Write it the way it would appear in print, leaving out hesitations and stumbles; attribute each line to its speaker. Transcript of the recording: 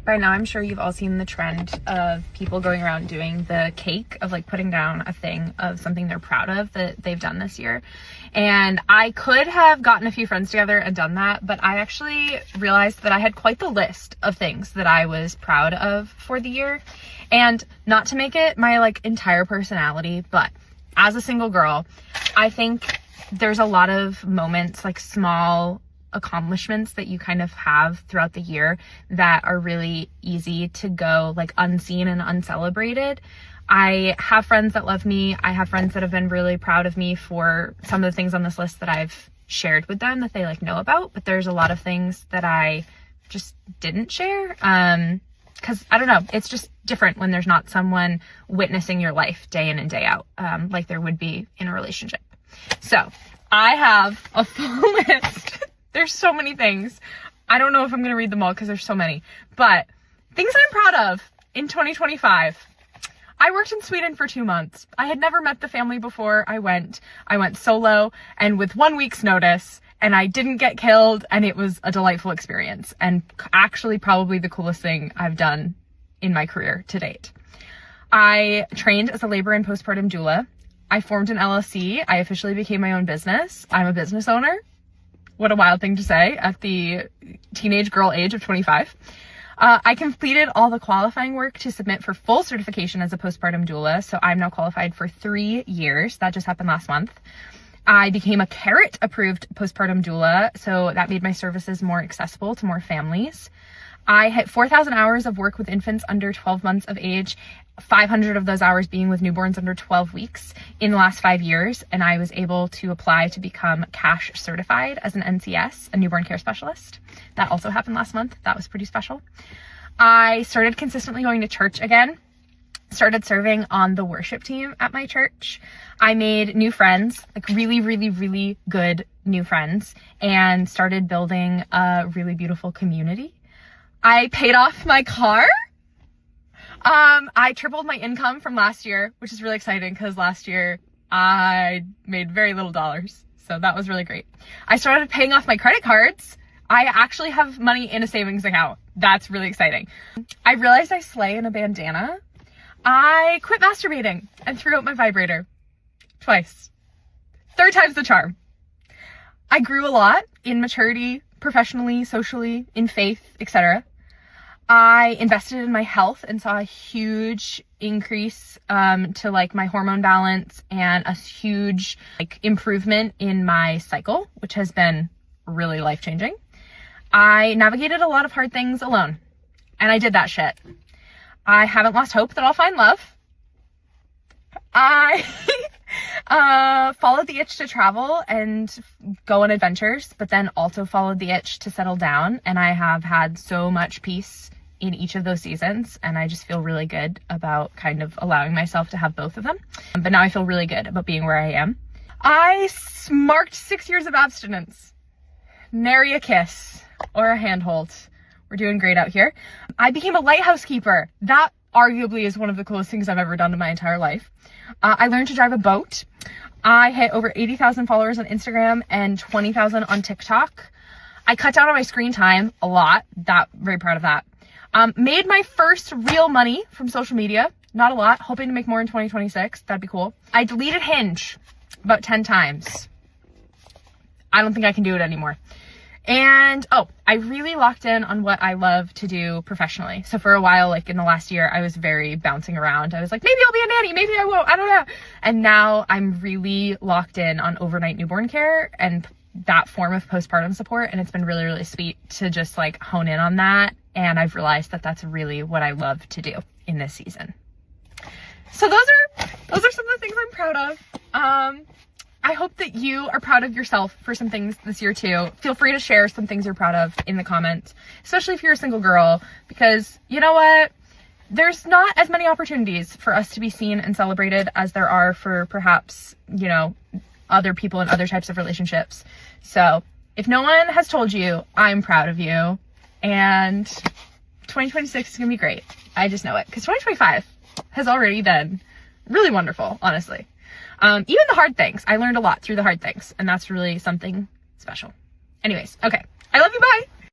Speaker 1: By now, I'm sure you've all seen the trend of people going around doing the cake of like putting down a thing of something they're proud of that they've done this year. And I could have gotten a few friends together and done that, but I actually realized that I had quite the list of things that I was proud of for the year. And not to make it my like entire personality, but as a single girl, I think there's a lot of moments, like small accomplishments that you kind of have throughout the year that are really easy to go like unseen and uncelebrated. I have friends that love me. I have friends that have been really proud of me for some of the things on this list that I've shared with them that they like know about, but there's a lot of things that I just didn't share. Cause I don't know, it's just different when there's not someone witnessing your life day in and day out, like there would be in a relationship. So I have a full list. There's so many things. I don't know if I'm going to read them all because there's so many, but things I'm proud of in 2025. I worked in Sweden for 2 months. I had never met the family before I went. I went solo and with 1 week's notice, and I didn't get killed, and it was a delightful experience and actually probably the coolest thing I've done in my career to date. I trained as a labor and postpartum doula. I formed an LLC. I officially became my own business. I'm a business owner. What a wild thing to say at the teenage girl age of 25. I completed all the qualifying work to submit for full certification as a postpartum doula. So I'm now qualified for 3 years. That just happened last month. I became a CARET approved postpartum doula. So that made my services more accessible to more families. I hit 4,000 hours of work with infants under 12 months of age, 500 of those hours being with newborns under 12 weeks in the last 5 years. And I was able to apply to become CASH certified as an NCS, a newborn care specialist. That also happened last month. That was pretty special. I started consistently going to church again, started serving on the worship team at my church. I made new friends, like really, really, really good new friends, and started building a really beautiful community. I paid off my car. I tripled my income from last year, which is really exciting because last year I made very little dollars. So that was really great. I started paying off my credit cards. I actually have money in a savings account. That's really exciting. I realized I slay in a bandana. I quit masturbating and threw out my vibrator twice. 3rd time's the charm. I grew a lot in maturity, professionally, socially, in faith, etc. I invested in my health and saw a huge increase to like my hormone balance and a huge like improvement in my cycle, which has been really life-changing. I navigated a lot of hard things alone, and I did that shit. I haven't lost hope that I'll find love. I followed the itch to travel and go on adventures, but then also followed the itch to settle down. And I have had so much peace in each of those seasons. And I just feel really good about kind of allowing myself to have both of them. But now I feel really good about being where I am. I marked 6 years of abstinence. Nary a kiss or a handhold. We're doing great out here. I became a lighthouse keeper. That arguably is one of the coolest things I've ever done in my entire life. I learned to drive a boat. I hit over 80,000 followers on Instagram and 20,000 on TikTok. I cut down on my screen time a lot. Very proud of that. Made my first real money from social media. Not a lot. Hoping to make more in 2026. That'd be cool. I deleted Hinge about 10 times. I don't think I can do it anymore. And, I really locked in on what I love to do professionally. So for a while, like in the last year, I was very bouncing around. I was like, maybe I'll be a nanny, maybe I won't, I don't know. And now I'm really locked in on overnight newborn care and that form of postpartum support. And it's been really, really sweet to just like hone in on that. And I've realized that that's really what I love to do in this season. So those are some of the things I'm proud of. I hope that you are proud of yourself for some things this year too. Feel free to share some things you're proud of in the comments, especially if you're a single girl, because you know what? There's not as many opportunities for us to be seen and celebrated as there are for perhaps, other people in other types of relationships. So if no one has told you, I'm proud of you, and 2026 is gonna be great. I just know it, because 2025 has already been really wonderful, honestly. Even the hard things. I learned a lot through the hard things, and that's really something special. Anyways, okay. I love you. Bye.